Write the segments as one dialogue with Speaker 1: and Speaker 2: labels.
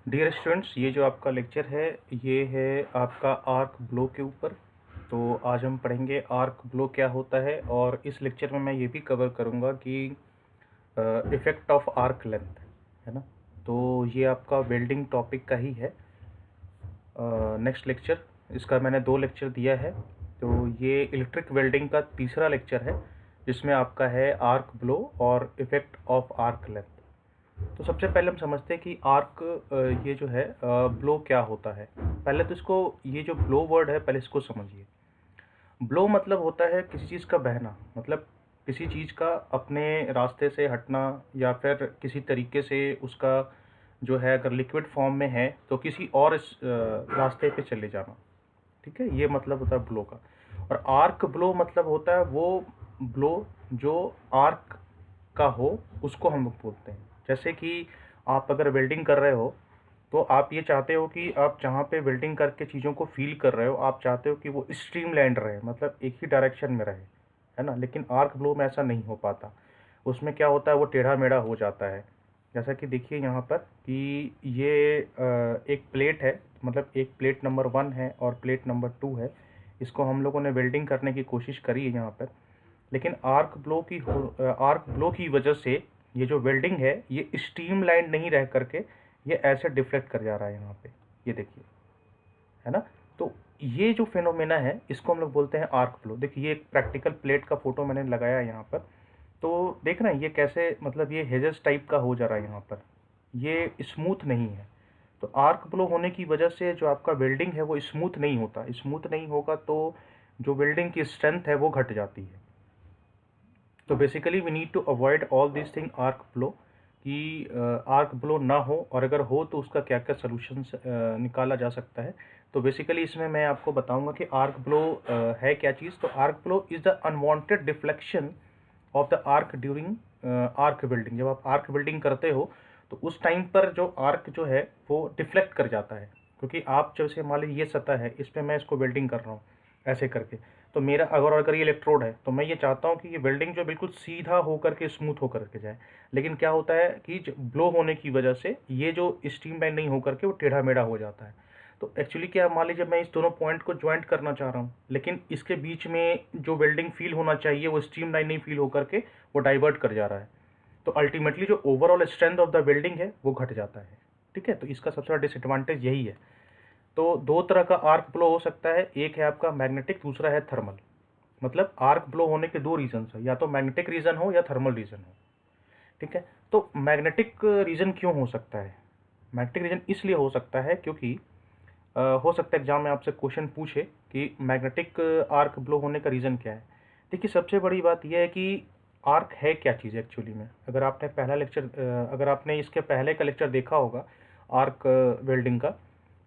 Speaker 1: Dear students, ये जो आपका लेक्चर है ये है आपका आर्क ब्लो के ऊपर। तो आज हम पढ़ेंगे आर्क ब्लो क्या होता है, और इस लेक्चर में मैं ये भी कवर करूँगा कि इफ़ेक्ट ऑफ आर्क लेंथ, है ना। तो ये आपका वेल्डिंग टॉपिक का ही है नेक्स्ट लेक्चर। इसका मैंने 2 लेक्चर दिया है, तो ये इलेक्ट्रिक वेल्डिंग का तीसरा लेक्चर है जिसमें आपका है आर्क ब्लो और इफ़ेक्ट ऑफ आर्क लेंथ। तो सबसे पहले हम समझते हैं कि आर्क ये जो है ब्लो क्या होता है। पहले तो इसको, ये जो ब्लो वर्ड है पहले इसको समझिए। ब्लो मतलब होता है किसी चीज़ का बहना, मतलब किसी चीज़ का अपने रास्ते से हटना, या फिर किसी तरीके से उसका जो है अगर लिक्विड फॉर्म में है तो किसी और रास्ते पे चले जाना। ठीक है, ये मतलब होता है ब्लो का। और आर्क ब्लो मतलब होता है वो ब्लो जो आर्क का हो, उसको हम लोग बोलते हैं। जैसे कि आप अगर वेल्डिंग कर रहे हो तो आप ये चाहते हो कि आप जहाँ पे वेल्डिंग करके चीज़ों को फील कर रहे हो, आप चाहते हो कि वो स्ट्रीमलाइंड रहे, मतलब एक ही डायरेक्शन में रहे, है ना। लेकिन आर्क ब्लो में ऐसा नहीं हो पाता। उसमें क्या होता है, वो टेढ़ा मेढ़ा हो जाता है। जैसा कि देखिए यहाँ पर कि ये एक प्लेट है, मतलब एक प्लेट नंबर 1 है और प्लेट नंबर 2 है। इसको हम लोगों ने वेल्डिंग करने की कोशिश करी है यहाँ पर, लेकिन आर्क ब्लो की वजह से ये जो वेल्डिंग है ये स्टीम लाइन नहीं रह करके ये ऐसे डिफ्लेक्ट कर जा रहा है यहाँ पे, ये देखिए, है ना। तो ये जो फेनोमेना है इसको हम लोग बोलते हैं आर्क ब्लो। देखिए ये एक प्रैक्टिकल प्लेट का फोटो मैंने लगाया है यहाँ पर। तो देख रहे हैं ये कैसे, मतलब ये हेजेस टाइप का हो जा रहा है यहाँ पर, ये स्मूथ नहीं है। तो आर्क ब्लो होने की वजह से जो आपका वेल्डिंग है वो स्मूथ नहीं होता। स्मूथ नहीं होगा तो जो वेल्डिंग की स्ट्रेंथ है वो घट जाती है। तो basically we need to avoid all this thing arc blow, कि आर्क ब्लो ना हो, और अगर हो तो उसका क्या क्या सोल्यूशन निकाला जा सकता है। तो बेसिकली इसमें मैं आपको बताऊंगा कि आर्क ब्लो है क्या चीज़। तो arc blow is the unwanted deflection of the arc during arc welding. जब आप आर्क वेल्डिंग करते हो तो उस टाइम पर जो आर्क जो है वो डिफ्लेक्ट कर जाता है, क्योंकि आप जैसे मान लीजिए ये सतह है, इस पर मैं इसको वेल्डिंग कर रहा हूँ ऐसे करके। तो मेरा अगर ये इलेक्ट्रोड है तो मैं ये चाहता हूँ कि ये वेल्डिंग जो बिल्कुल सीधा होकर के स्मूथ होकर के जाए। लेकिन क्या होता है कि ब्लो होने की वजह से ये जो स्टीम लाइन नहीं होकर के वो टेढ़ा मेढ़ा हो जाता है। तो एक्चुअली क्या, मान लीजिए मैं इस दोनों पॉइंट को ज्वाइंट करना चाह रहा हूँ, लेकिन इसके बीच में जो वेल्डिंग फील होना चाहिए वो स्ट्रीम लाइन नहीं फील होकर के वो डाइवर्ट कर जा रहा है। तो अल्टीमेटली जो overall strength of the welding है वो घट जाता है। ठीक है, तो इसका सबसे बड़ा डिसएडवांटेज यही है। तो दो तरह का आर्क ब्लो हो सकता है, एक है आपका मैग्नेटिक, दूसरा है थर्मल। मतलब आर्क ब्लो होने के दो रीजन है, या तो मैग्नेटिक रीजन हो या थर्मल रीजन हो। ठीक है, तो मैग्नेटिक रीजन क्यों हो सकता है? मैग्नेटिक रीजन इसलिए हो सकता है क्योंकि हो सकता है एग्जाम में आपसे क्वेश्चन पूछे कि मैग्नेटिक आर्क ब्लो होने का रीज़न क्या है। देखिए सबसे बड़ी बात यह है कि आर्क है क्या चीज़ एक्चुअली में। अगर आपने पहला लेक्चर, अगर आपने इसके पहले का लेक्चर देखा होगा आर्क वेल्डिंग का,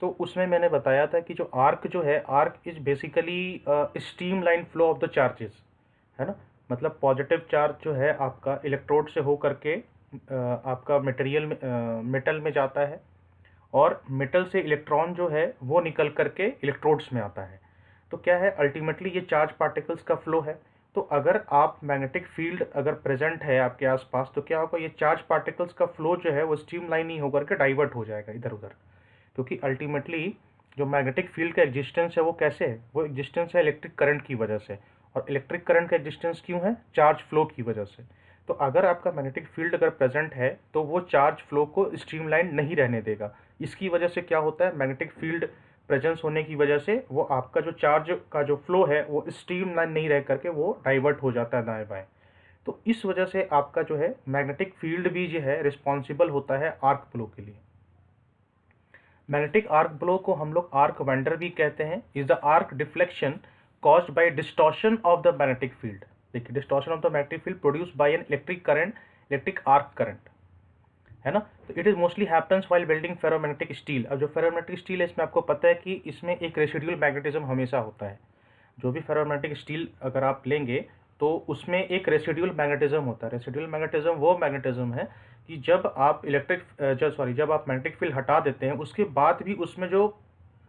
Speaker 1: तो उसमें मैंने बताया था कि जो आर्क जो है, arc is basically stream line flow of the charges, है ना। मतलब पॉजिटिव चार्ज जो है आपका इलेक्ट्रोड से हो करके आपका मटेरियल में, मेटल में जाता है, और मेटल से इलेक्ट्रॉन जो है वो निकल करके इलेक्ट्रोड्स में आता है। तो क्या है, अल्टीमेटली ये चार्ज पार्टिकल्स का फ्लो है। तो अगर आप मैग्नेटिक फील्ड अगर प्रेजेंट है आपके आसपास, तो क्या होगा, ये चार्ज पार्टिकल्स का फ्लो जो है वो स्ट्रीम लाइन नहीं होकर के डाइवर्ट हो जाएगा इधर उधर। क्योंकि अल्टीमेटली जो मैग्नेटिक फील्ड का एग्जिस्टेंस है वो कैसे है, वो एग्जिस्टेंस है इलेक्ट्रिक करंट की वजह से। और इलेक्ट्रिक करंट का एग्जिस्टेंस क्यों है? चार्ज फ्लो की वजह से। तो अगर आपका मैग्नेटिक फील्ड अगर प्रेजेंट है तो वो चार्ज फ्लो को स्ट्रीमलाइन नहीं रहने देगा। इसकी वजह से क्या होता है, मैग्नेटिक फील्ड प्रेजेंस होने की वजह से वो आपका जो चार्ज का जो फ्लो है वो स्ट्रीमलाइन नहीं रह करके वो डाइवर्ट हो जाता है दाएं बाएं। तो इस वजह से आपका जो है मैग्नेटिक फील्ड भी जो है रिस्पॉन्सिबल होता है आर्क फ्लो के लिए। मैग्नेटिक आर्क ब्लो को हम लोग आर्क वेंडर भी कहते हैं। Is the arc deflection caused by distortion of the magnetic field. देखिए distortion of the magnetic field produce by an electric current, electric arc current, है ना। तो it is mostly happens while building ferromagnetic steel. अब जो ferromagnetic steel है इसमें आपको पता है कि इसमें एक रेसिडुअल मैग्नेटिज्म हमेशा होता है। जो भी फेरोमैग्नेटिक स्टील अगर आप लेंगे तो उसमें एक रेसिडुअल मैग्नेटिज्म होता है। रेसिडुअल मैग्नेटिज्म वो मैग्नेटिज्म है कि जब आप जब आप मैग्नेटिक फील्ड हटा देते हैं उसके बाद भी उसमें जो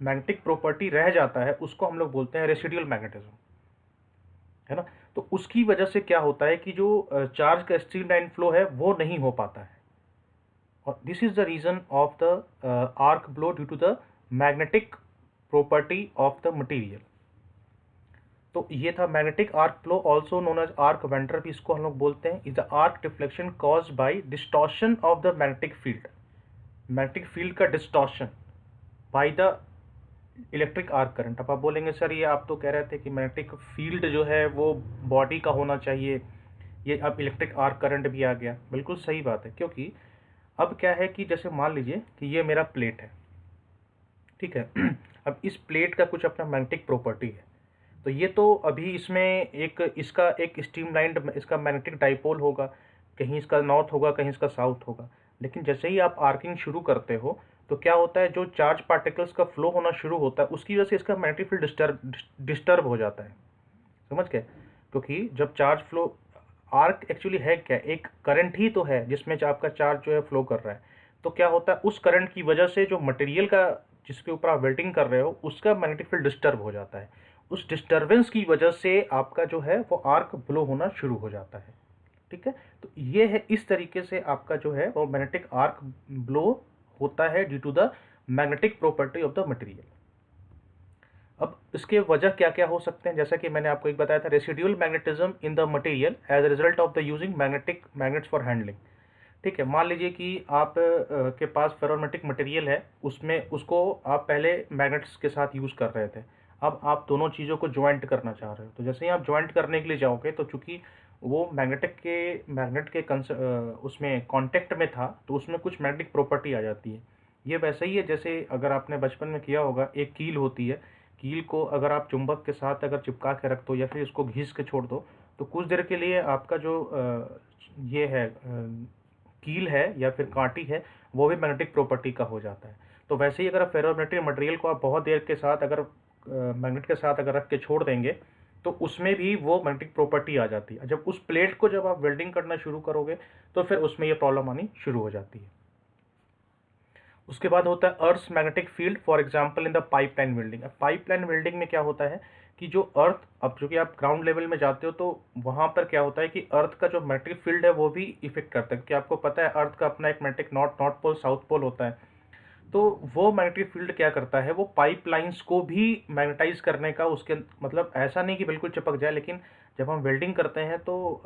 Speaker 1: मैग्नेटिक प्रॉपर्टी रह जाता है उसको हम लोग बोलते हैं रेसिडुअल मैग्नेटिज्म, है ना। तो उसकी वजह से क्या होता है कि जो चार्ज का स्ट्रीम लाइन फ्लो है वो नहीं हो पाता है। और this is the reason of the arc blow due to the magnetic property of the material. तो ये था magnetic arc flow, also known as arc wander भी इसको हम लोग बोलते हैं, is the arc deflection caused by distortion of the magnetic field, magnetic field का distortion by the electric arc current. अब आप बोलेंगे सर ये आप तो कह रहे थे कि मैग्नेटिक फील्ड जो है वो बॉडी का होना चाहिए, ये अब इलेक्ट्रिक आर्क करंट भी आ गया। बिल्कुल सही बात है, क्योंकि अब क्या है कि जैसे मान लीजिए कि ये मेरा प्लेट है, ठीक है। अब इस प्लेट का कुछ अपना मैग्नेटिक प्रॉपर्टी है, तो ये तो अभी इसमें एक इसका एक स्ट्रीमलाइंड इसका मैग्नेटिक डाइपोल होगा, कहीं इसका नॉर्थ होगा कहीं इसका साउथ होगा। लेकिन जैसे ही आप आर्किंग शुरू करते हो तो क्या होता है, जो चार्ज पार्टिकल्स का फ्लो होना शुरू होता है उसकी वजह से इसका मैग्नेटिक फील्ड डिस्टर्ब हो जाता है, समझ गए। क्योंकि जब चार्ज फ्लो, आर्क एक्चुअली है क्या, एक करंट ही तो है जिसमें आपका चार्ज जो है फ्लो कर रहा है। तो क्या होता है, उस करंट की वजह से जो मटेरियल का जिसके ऊपर आप वेल्डिंग कर रहे हो उसका मैग्नेटिक फील्ड डिस्टर्ब हो जाता है। उस डिस्टर्बेंस की वजह से आपका जो है वो आर्क ब्लो होना शुरू हो जाता है, ठीक है। तो ये है, इस तरीके से आपका जो है वो मैग्नेटिक आर्क ब्लो होता है due to the magnetic property of the material. अब इसके वजह क्या क्या हो सकते हैं, जैसा कि मैंने आपको एक बताया था, residual magnetism in the material as a result of the using magnets for handling. ठीक है, मान लीजिए कि आप के पास फेरोमैग्नेटिक मटेरियल है, उसमें उसको आप पहले मैग्नेट्स के साथ यूज़ कर रहे थे, अब आप दोनों चीज़ों को ज्वाइंट करना चाह रहे हो। तो जैसे ही आप ज्वाइंट करने के लिए जाओगे तो चूंकि वो मैग्नेट के उसमें कांटेक्ट में था तो उसमें कुछ मैग्नेटिक प्रॉपर्टी आ जाती है। ये वैसे ही है जैसे अगर आपने बचपन में किया होगा, एक कील होती है, कील को अगर आप चुंबक के साथ अगर चिपका के रख दो या फिर इसको घिस के छोड़ दो तो कुछ देर के लिए आपका जो ये है कील है या फिर कांटी है वो भी मैग्नेटिक प्रॉपर्टी का हो जाता है। तो वैसे ही अगर फेरोमैग्नेटिक मटेरियल को आप बहुत देर के साथ अगर मैग्नेट के साथ अगर रख के छोड़ देंगे तो उसमें भी वो मैग्नेटिक प्रॉपर्टी आ जाती है। जब उस प्लेट को जब आप वेल्डिंग करना शुरू करोगे तो फिर उसमें ये प्रॉब्लम आनी शुरू हो जाती है। उसके बाद होता है earth magnetic field, for example in the pipeline welding. अब पाइपलाइन वेल्डिंग में क्या होता है कि जो अर्थ, अब चूंकि आप ग्राउंड लेवल में जाते हो तो वहां पर क्या होता है कि अर्थ का जो मैग्नेटिक फील्ड है वो भी इफेक्ट करता है, क्योंकि आपको पता है अर्थ का अपना एक magnetic north pole south pole होता है। तो वो मैग्नेटिक फील्ड क्या करता है, वो पाइपलाइंस को भी मैग्नेटाइज करने का, उसके मतलब ऐसा नहीं कि बिल्कुल चिपक जाए, लेकिन जब हम वेल्डिंग करते हैं तो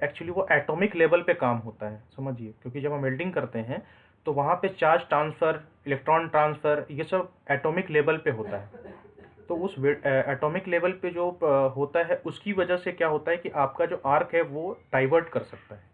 Speaker 1: एक्चुअली वो एटॉमिक लेवल पे काम होता है, समझिए। क्योंकि जब हम वेल्डिंग करते हैं तो वहाँ पे चार्ज ट्रांसफ़र, इलेक्ट्रॉन ट्रांसफ़र, ये सब एटॉमिक लेवल पे होता है। तो उस एटॉमिक लेवल पे जो होता है उसकी वजह से क्या होता है कि आपका जो आर्क है वो डाइवर्ट कर सकता है।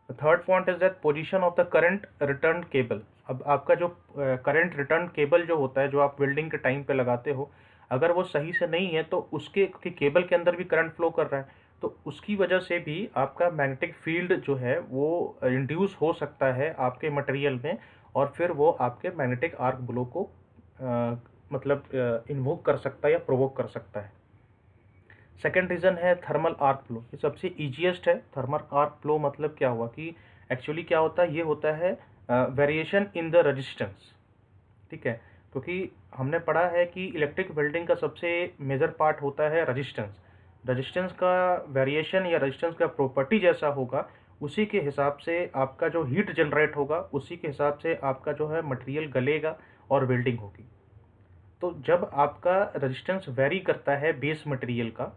Speaker 1: Third point is that position of the current return cable. अब आपका जो करंट रिटर्न केबल जो होता है, जो आप वेल्डिंग के टाइम पे लगाते हो, अगर वो सही से नहीं है तो उसके केबल के अंदर भी करंट फ्लो कर रहा है, तो उसकी वजह से भी आपका मैग्नेटिक फील्ड जो है वो इंड्यूस हो सकता है आपके मटेरियल में, और फिर वो आपके मैग्नेटिक आर्क ब्लो को मतलब इन्वोक कर सकता है या प्रोवोक कर सकता है। सेकेंड रीज़न है थर्मल आर्क फ्लो, ये सबसे ईजीएस्ट है। थर्मल आर्क फ्लो मतलब क्या हुआ कि एक्चुअली क्या होता है, ये होता है वेरिएशन इन द रेजिस्टेंस, ठीक है। क्योंकि हमने पढ़ा है कि इलेक्ट्रिक वेल्डिंग का सबसे मेजर पार्ट होता है रेजिस्टेंस। रेजिस्टेंस का वेरिएशन या रेजिस्टेंस का प्रॉपर्टी जैसा होगा उसी के हिसाब से आपका जो हीट जनरेट होगा, उसी के हिसाब से आपका जो है मटेरियल गलेगा और वेल्डिंग होगी। तो जब आपका रेजिस्टेंस वेरी करता है बेस मटेरियल का,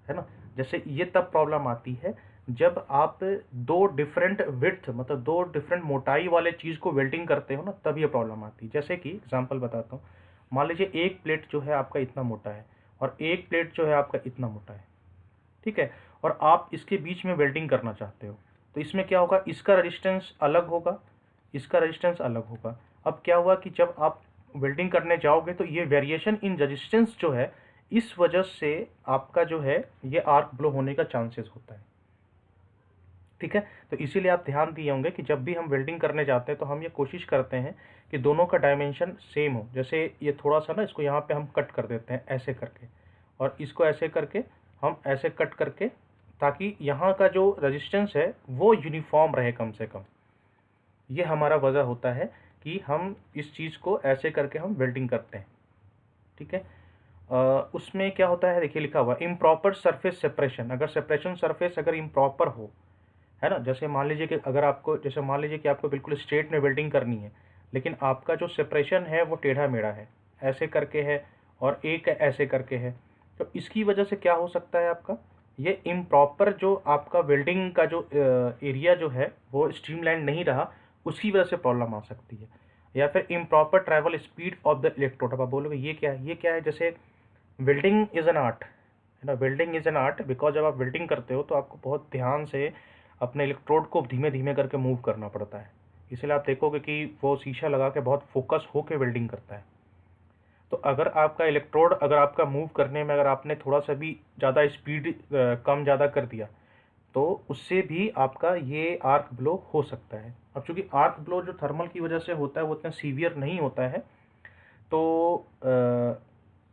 Speaker 1: है ना, जैसे ये तब प्रॉब्लम आती है जब आप दो डिफरेंट विड्थ मतलब दो डिफरेंट मोटाई वाले चीज़ को वेल्डिंग करते हो ना, तब ये प्रॉब्लम आती है। जैसे कि एग्जांपल बताता हूँ, मान लीजिए एक प्लेट जो है आपका इतना मोटा है और एक प्लेट जो है आपका इतना मोटा है, ठीक है, और आप इसके बीच में वेल्डिंग करना चाहते हो, तो इसमें क्या होगा, इसका रेजिस्टेंस अलग होगा, इसका रेजिस्टेंस अलग होगा। अब क्या हुआ कि जब आप वेल्डिंग करने जाओगे तो ये वेरिएशन इन रेजिस्टेंस जो है, इस वजह से आपका जो है ये आर्क ब्लो होने का चांसेस होता है, ठीक है। तो इसीलिए आप ध्यान दिए होंगे कि जब भी हम वेल्डिंग करने जाते हैं तो हम ये कोशिश करते हैं कि दोनों का डायमेंशन सेम हो। जैसे ये थोड़ा सा ना, इसको यहाँ पे हम कट कर देते हैं ऐसे करके, और इसको ऐसे करके हम ऐसे कट करके, ताकि यहाँ का जो रेजिस्टेंस है वो यूनिफॉर्म रहे कम से कम। ये हमारा वजह होता है कि हम इस चीज़ को ऐसे करके हम वेल्डिंग करते हैं, ठीक है। उसमें क्या होता है, देखिए लिखा हुआ इम्प्रॉपर सरफेस सेपरेशन। अगर सेपरेशन सरफेस अगर इम्प्रॉपर हो, है ना। जैसे मान लीजिए कि अगर आपको, जैसे मान लीजिए कि आपको बिल्कुल स्ट्रेट में वेल्डिंग करनी है, लेकिन आपका जो सेपरेशन है वो टेढ़ा मेढ़ा है, ऐसे करके है और एक ऐसे करके है, तो इसकी वजह से क्या हो सकता है, आपका ये इम्प्रॉपर जो आपका वेल्डिंग का जो एरिया जो है वो स्ट्रीमलाइन नहीं रहा, उसकी वजह से प्रॉब्लम आ सकती है। या फिर improper travel speed of the electrode. अब आप बोलोगे ये क्या है, ये क्या है, जैसे वेल्डिंग इज़ एन आर्ट, है ना। Welding is an art because जब आप वेल्डिंग करते हो तो आपको बहुत ध्यान से अपने इलेक्ट्रोड को धीमे धीमे करके मूव करना पड़ता है, इसलिए आप देखोगे कि वो शीशा लगा के बहुत फोकस होके वेल्डिंग करता है। तो अगर आपका इलेक्ट्रोड, अगर आपका मूव करने में अगर आपने थोड़ा सा भी ज़्यादा स्पीड कम ज़्यादा कर दिया, तो उससे भी आपका ये आर्क ब्लो हो सकता है। अब चूंकि आर्क ब्लो जो थर्मल की वजह से होता है वो इतना सीवियर नहीं होता है, तो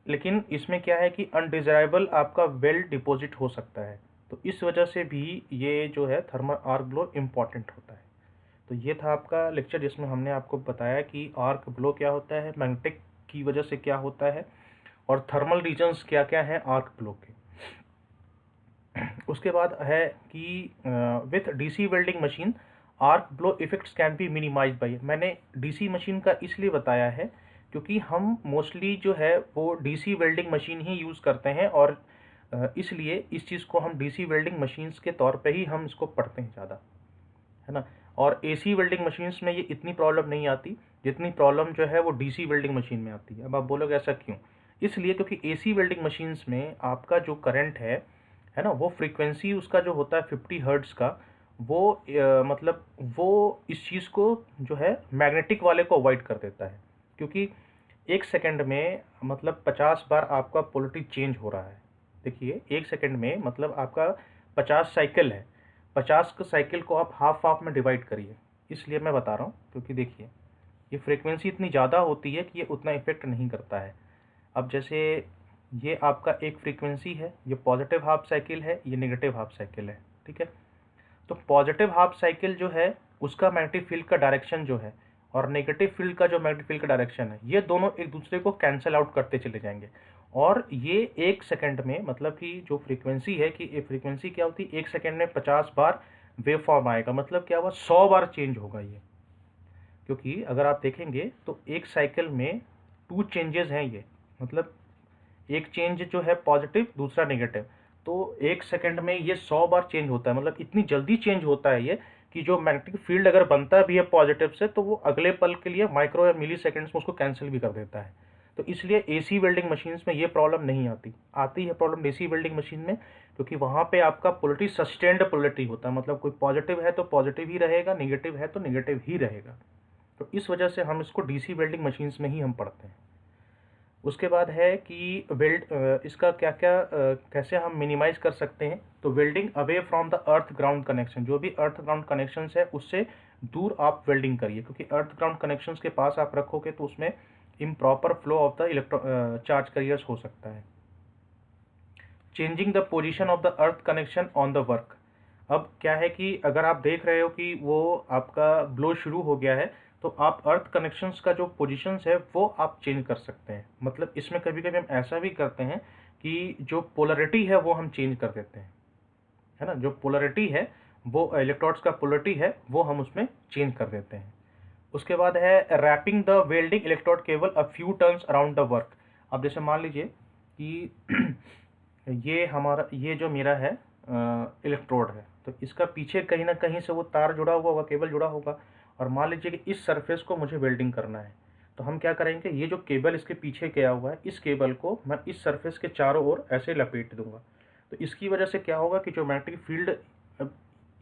Speaker 1: लेकिन इसमें क्या है कि अनडिज़ायरेबल आपका वेल डिपॉजिट हो सकता है, तो इस वजह से भी ये जो है थर्मल आर्क ब्लो इम्पॉर्टेंट होता है। तो ये था आपका लेक्चर जिसमें हमने आपको बताया कि आर्क ब्लो क्या होता है, मैग्नेटिक की वजह से क्या होता है, और थर्मल रीजन्स क्या क्या हैं आर्क ब्लो के। उसके बाद है कि with DC welding machine arc blow effects can be minimise by. मैंने डीसी मशीन का इसलिए बताया है क्योंकि हम मोस्टली जो है वो डीसी वेल्डिंग मशीन ही यूज़ करते हैं, और इसलिए इस चीज़ को हम डीसी वेल्डिंग मशीन्स के तौर पे ही हम इसको पढ़ते हैं ज़्यादा, है ना। और एसी वेल्डिंग मशीन्स में ये इतनी प्रॉब्लम नहीं आती जितनी प्रॉब्लम जो है वो डीसी वेल्डिंग मशीन में आती है। अब आप बोलोगे ऐसा क्यों, इसलिए क्योंकि एसी वेल्डिंग मशीन्स में आपका जो करंट है ना, वो फ्रीक्वेंसी उसका जो होता है 50 हर्ट्ज़ का, वो मतलब वो इस चीज़ को जो है मैग्नेटिक वाले को अवॉइड कर देता है, क्योंकि एक सेकंड में मतलब 50 बार आपका पोलरिटी चेंज हो रहा है। देखिए एक सेकंड में मतलब आपका 50 साइकिल है, 50 के साइकिल को आप हाफ हाफ में डिवाइड करिए, इसलिए मैं बता रहा हूँ क्योंकि देखिए ये फ्रीक्वेंसी इतनी ज़्यादा होती है कि ये उतना इफेक्ट नहीं करता है। अब जैसे ये आपका एक फ्रीक्वेंसी है, ये पॉजिटिव हाफ साइकिल है, ये नेगेटिव हाफ साइकिल है, ठीक है। तो पॉजिटिव हाफ साइकिल जो है उसका मैग्नेटिक फील्ड का डायरेक्शन जो है, और नेगेटिव फील्ड का जो मैग्नेटिक फील्ड का डायरेक्शन है, ये दोनों एक दूसरे को कैंसिल आउट करते चले जाएंगे। और ये एक सेकंड में, मतलब कि जो फ्रीक्वेंसी है, कि ये फ्रीक्वेंसी क्या होती है, एक सेकंड में 50 बार वेव फॉर्म आएगा, मतलब क्या हुआ, 100 बार चेंज होगा ये। क्योंकि अगर आप देखेंगे तो एक साइकिल में 2 चेंजेस हैं ये, मतलब एक चेंज जो है पॉजिटिव, दूसरा नेगेटिव, तो एक सेकंड में ये 100 बार चेंज होता है, मतलब इतनी जल्दी चेंज होता है ये कि जो मैग्नेटिक फील्ड अगर बनता भी है पॉजिटिव से, तो वो अगले पल के लिए माइक्रो या मिली सेकेंड्स में उसको कैंसिल भी कर देता है। तो इसलिए एसी वेल्डिंग मशीन्स में ये प्रॉब्लम नहीं आती, आती है प्रॉब्लम डीसी वेल्डिंग मशीन में, क्योंकि वहाँ पे आपका पोलरिटी सस्टेन्ड पोलरिटी होता है, मतलब कोई पॉजिटिव है तो पॉजिटिव ही रहेगा, नेगेटिव है तो नेगेटिव ही रहेगा। तो इस वजह से हम इसको डीसी वेल्डिंग मशीन्स में ही हम पढ़ते हैं। उसके बाद है कि इसका क्या क्या कैसे हम मिनिमाइज़ कर सकते हैं। तो welding away from the earth ground connection, जो भी अर्थ ग्राउंड कनेक्शंस है उससे दूर आप वेल्डिंग करिए, क्योंकि अर्थ ग्राउंड कनेक्शंस के पास आप रखोगे तो उसमें improper flow of the charge carriers हो सकता है। Changing the position of the earth connection on the work. अब क्या है कि अगर आप देख रहे हो कि वो आपका ब्लो शुरू हो गया है, तो आप अर्थ कनेक्शंस का जो पोजीशंस है वो आप चेंज कर सकते हैं। मतलब इसमें कभी कभी हम ऐसा भी करते हैं कि जो पोलरिटी है वो हम चेंज कर देते हैं, है ना। जो पोलरिटी है, वो इलेक्ट्रोड्स का पोलरिटी है वो हम उसमें चेंज कर देते हैं। उसके बाद है wrapping the welding electrode cable a few turns around the work. अब जैसे मान लीजिए कि ये हमारा, ये जो मेरा है इलेक्ट्रोड है, तो इसका पीछे कहीं ना कहीं से वो तार जुड़ा हुआ होगा, केबल जुड़ा होगा, और मान लीजिए कि इस सरफेस को मुझे वेल्डिंग करना है, तो हम क्या करेंगे, ये जो केबल इसके पीछे गया हुआ है, इस केबल को मैं इस सरफेस के चारों ओर ऐसे लपेट दूंगा। तो इसकी वजह से क्या होगा कि जो मैग्नेटिक फील्ड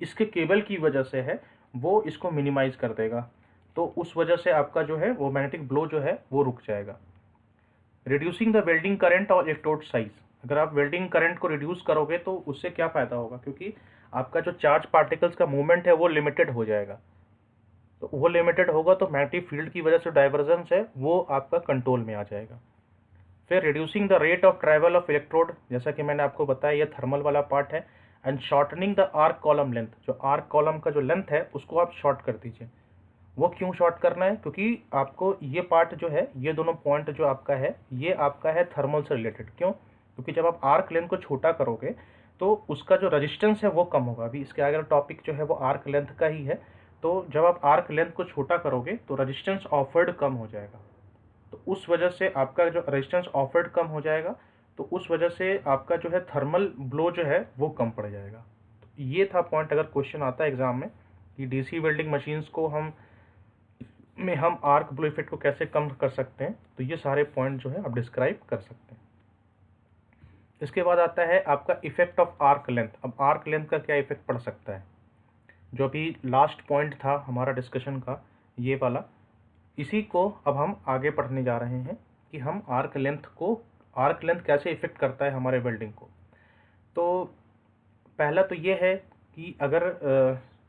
Speaker 1: इसके केबल की वजह से है वो इसको मिनिमाइज कर देगा, तो उस वजह से आपका जो है वो मैग्नेटिक ब्लो जो है वो रुक जाएगा। रिड्यूसिंग द वेल्डिंग करंट और इलेक्ट्रोड साइज। अगर आप वेल्डिंग करंट को रिड्यूस करोगे तो उससे क्या फ़ायदा होगा, क्योंकि आपका जो चार्ज पार्टिकल्स का मूवमेंट है वो लिमिटेड हो जाएगा, तो वो लिमिटेड होगा तो मैग्नेटिक फील्ड की वजह से डाइवर्जेंस है वो आपका कंट्रोल में आ जाएगा। फिर reducing the rate of travel of electrode, जैसा कि मैंने आपको बताया ये थर्मल वाला पार्ट है। And shortening the arc column length, जो आर्क कॉलम का जो लेंथ है उसको आप शॉर्ट कर दीजिए। वो क्यों शॉर्ट करना है, क्योंकि आपको ये पार्ट जो है, ये दोनों पॉइंट जो आपका है, ये आपका है थर्मल से रिलेटेड। क्यों, क्योंकि जब आप आर्क लेंथ को छोटा करोगे तो उसका जो रेजिस्टेंस है वो कम होगा। अभी इसके आगे टॉपिक जो है वो आर्क लेंथ का ही है। तो जब आप आर्क लेंथ को छोटा करोगे तो रेजिस्टेंस ऑफर्ड कम हो जाएगा, तो उस वजह से आपका जो रेजिस्टेंस ऑफर्ड कम हो जाएगा, तो उस वजह से आपका जो है थर्मल ब्लो जो है वो कम पड़ जाएगा। तो ये था पॉइंट, अगर क्वेश्चन आता है एग्जाम में कि डीसी वेल्डिंग मशीन्स को हम आर्क ब्लो इफेक्ट को कैसे कम कर सकते हैं, तो ये सारे पॉइंट जो है आप डिस्क्राइब कर सकते हैं। इसके बाद आता है आपका इफेक्ट ऑफ आर्क लेंथ। अब आर्क लेंथ का क्या इफेक्ट पड़ सकता है, जो अभी लास्ट पॉइंट था हमारा डिस्कशन का ये वाला, इसी को अब हम आगे पढ़ने जा रहे हैं कि हम आर्क लेंथ कैसे इफेक्ट करता है हमारे वेल्डिंग को। तो पहला तो ये है कि अगर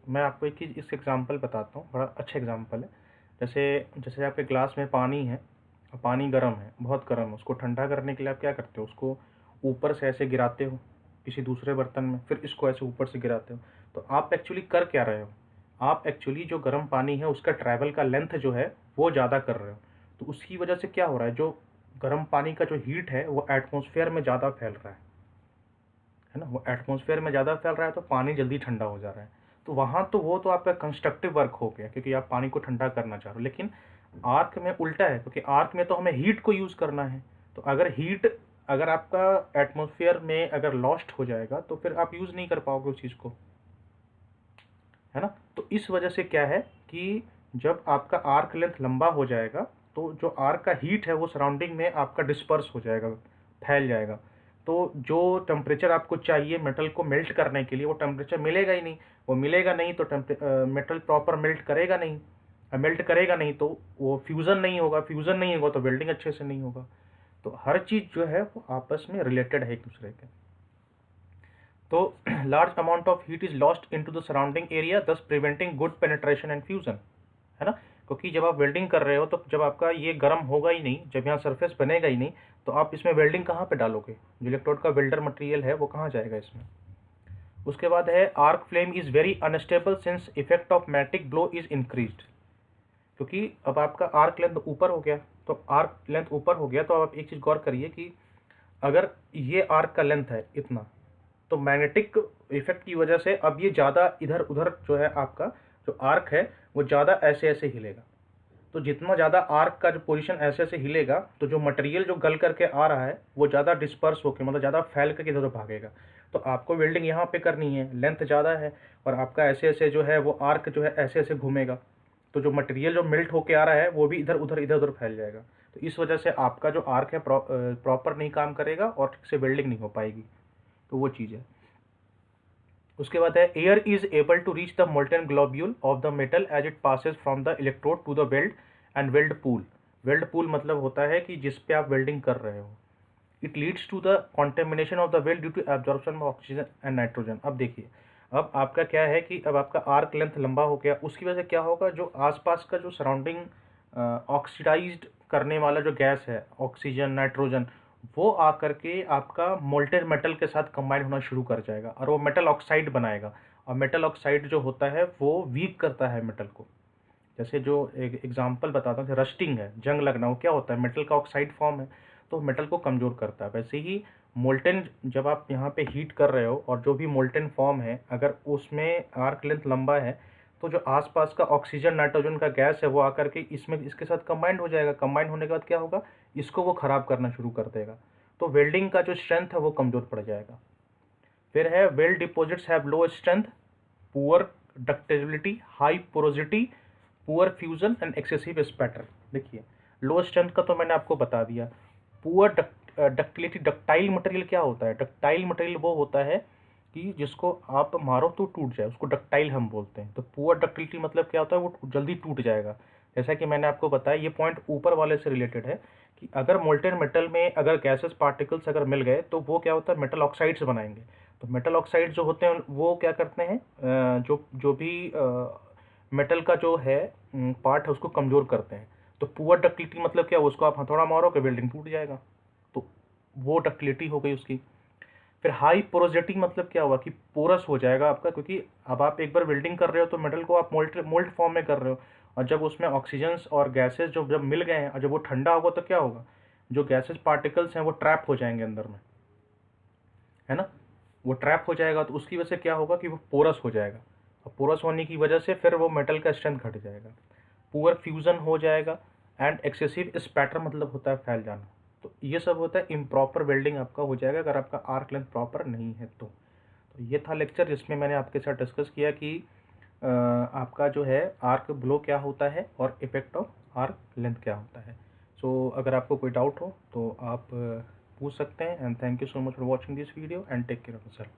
Speaker 1: मैं आपको एक चीज़ इस एग्जांपल बताता हूँ, बड़ा अच्छा एग्जांपल है। जैसे जैसे आपके ग्लास में पानी है, पानी गर्म है, बहुत गर्म है, उसको ठंडा करने के लिए आप क्या करते हो, उसको ऊपर से ऐसे गिराते हो किसी दूसरे बर्तन में, फिर इसको ऐसे ऊपर से गिराते हो। तो आप एक्चुअली कर क्या रहे हो, आप एक्चुअली जो गर्म पानी है उसका ट्रैवल का लेंथ जो है वो ज़्यादा कर रहे हो। तो उसकी वजह से क्या हो रहा है, जो गर्म पानी का जो हीट है वो एटमॉस्फेयर में ज़्यादा फैल रहा है ना, वो एटमॉस्फेयर में ज़्यादा फैल रहा है, तो पानी जल्दी ठंडा हो जा रहा है। तो वहाँ तो वो तो आपका कंस्ट्रक्टिव वर्क हो गया क्योंकि आप पानी को ठंडा करना चाह रहे हो। लेकिन आर्क में उल्टा है, क्योंकि आर्क में तो हमें हीट को यूज़ करना है। तो अगर आपका एटमॉस्फेयर में अगर लॉस्ट हो जाएगा तो फिर आप यूज़ नहीं कर पाओगे उस चीज़ को, है ना। तो इस वजह से क्या है कि जब आपका आर्क लेंथ लंबा हो जाएगा तो जो आर्क का हीट है वो सराउंडिंग में आपका डिस्पर्स हो जाएगा, फैल जाएगा। तो जो टेम्परेचर आपको चाहिए मेटल को मेल्ट करने के लिए वो टेम्परेचर मिलेगा ही नहीं। वो मिलेगा नहीं तो मेटल प्रॉपर मेल्ट करेगा नहीं, मेल्ट करेगा नहीं तो वो फ्यूज़न नहीं होगा, फ्यूज़न नहीं होगा तो वेल्डिंग अच्छे से नहीं होगा। तो हर चीज़ जो है वो आपस में रिलेटेड है एक दूसरे के। तो large amount of heat is lost into the surrounding area, thus preventing good penetration and fusion, है ना। क्योंकि जब आप वेल्डिंग कर रहे हो तो जब आपका ये गर्म होगा ही नहीं, जब यहाँ सरफेस बनेगा ही नहीं, तो आप इसमें वेल्डिंग कहाँ पे डालोगे, जो इलेक्ट्रोड का वेल्डर मटेरियल है वो कहाँ जाएगा इसमें। उसके बाद है arc flame is very unstable since effect of magnetic blow is increased. क्योंकि अब आपका आर्क लेंथ ऊपर हो गया, तो आर्क लेंथ ऊपर हो गया तो आप एक चीज़ गौर करिए कि अगर ये आर्क का लेंथ है इतना, तो मैग्नेटिक इफेक्ट की वजह से अब ये ज़्यादा इधर उधर जो है आपका जो आर्क है वो ज़्यादा ऐसे ऐसे हिलेगा। तो जितना ज़्यादा आर्क का जो पोजीशन ऐसे ऐसे हिलेगा तो जो मटेरियल जो गल करके आ रहा है वो ज़्यादा डिस्पर्स होकर, मतलब ज़्यादा फैल करके इधर उधर भागेगा। तो आपको वेल्डिंग यहाँ पे करनी है, लेंथ ज़्यादा है और आपका ऐसे ऐसे जो है वो आर्क जो है ऐसे ऐसे घूमेगा, तो जो मटेरियल जो मेल्ट होके आ रहा है वो भी इधर उधर फैल जाएगा। तो इस वजह से आपका जो आर्क है प्रॉपर नहीं काम करेगा और ठीक से वेल्डिंग नहीं हो पाएगी। तो वो चीज़ है। उसके बाद है air is able to reach the molten globule of the metal as it passes from the electrode to the weld and weld pool. Weld pool मतलब होता है कि जिस पे आप वेल्डिंग कर रहे हो। It leads to the contamination of the weld due to absorption of oxygen and nitrogen. अब देखिए, अब आपका क्या है कि अब आपका आर्क लेंथ लंबा हो गया, उसकी वजह से क्या होगा, जो आसपास का जो सराउंडिंग ऑक्सीडाइज्ड करने वाला जो गैस है, ऑक्सीजन नाइट्रोजन, वो आकर के आपका मोल्टेन मेटल के साथ कंबाइन होना शुरू कर जाएगा और वो मेटल ऑक्साइड बनाएगा। और मेटल ऑक्साइड जो होता है वो वीक करता है मेटल को। जैसे जो एक एग्जांपल बताता हूँ, रस्टिंग है, जंग लगना, वो क्या होता है, मेटल का ऑक्साइड फॉर्म है, तो मेटल को कमज़ोर करता है। वैसे ही मोल्टेन जब आप यहाँ पे हीट कर रहे हो और जो भी मोल्टेन फॉर्म है अगर उसमें आर्क लेंथ लंबा है तो जो आसपास का ऑक्सीजन नाइट्रोजन का गैस है वो आकर के इसके साथ कंबाइंड हो जाएगा। कंबाइंड होने के बाद क्या होगा, इसको वो ख़राब करना शुरू कर देगा, तो वेल्डिंग का जो स्ट्रेंथ है वो कमज़ोर पड़ जाएगा। फिर है weld deposits have low strength, poor ductility, high porosity, poor fusion and excessive spatter. देखिए, लो स्ट्रेंथ का तो मैंने आपको बता दिया। पुअर डक्टिलिटी, डक्टाइल मटेरियल क्या होता है, डक्टाइल मटेरियल वो होता है कि जिसको आप मारो तो टूट जाए, उसको डक्टाइल हम बोलते हैं। तो पुअर डक्टिलिटी मतलब क्या होता है, वो जल्दी टूट जाएगा। जैसा कि मैंने आपको बताया, ये पॉइंट ऊपर वाले से रिलेटेड है कि अगर मोल्टेन मेटल में अगर गैसेस पार्टिकल्स अगर मिल गए तो वो क्या होता है, मेटल ऑक्साइड्स बनाएंगे। तो मेटल ऑक्साइड जो होते हैं वो क्या करते हैं, जो जो भी मेटल का जो है पार्ट है उसको कमज़ोर करते हैं। तो पुअर डक्टिलिटी मतलब क्या, उसको आप हथौड़ा मारोगे वेल्डिंग टूट जाएगा, तो वो डक्टिलिटी हो गई उसकी। फिर हाई पोरोसिटी मतलब क्या हुआ कि पोरस हो जाएगा आपका, क्योंकि अब आप एक बार वेल्डिंग कर रहे हो तो मेटल को आप मोल्ट फॉर्म में कर रहे हो, और जब उसमें ऑक्सीजन्स और गैसेस जब मिल गए हैं और जब वो ठंडा होगा तो क्या होगा, जो गैसेस पार्टिकल्स हैं वो ट्रैप हो जाएंगे अंदर में, है ना। वो ट्रैप हो जाएगा, तो उसकी वजह से क्या होगा कि वो पोरस हो जाएगा, और पोरस होने की वजह से फिर वो मेटल का स्ट्रेंथ घट जाएगा, पुअर फ्यूज़न हो जाएगा, एंड एक्सेसिव स्पैटर मतलब होता है फैल जाना। तो ये सब होता है इम्प्रॉपर वेल्डिंग आपका हो जाएगा अगर आपका आर्क लेंथ प्रॉपर नहीं है तो ये था लेक्चर जिसमें मैंने आपके साथ डिस्कस किया कि आपका जो है आर्क ब्लो क्या होता है और इफेक्ट ऑफ आर्क लेंथ क्या होता है। सो अगर आपको कोई डाउट हो तो आप पूछ सकते हैं। And thank you so much for watching this video and take care of yourself.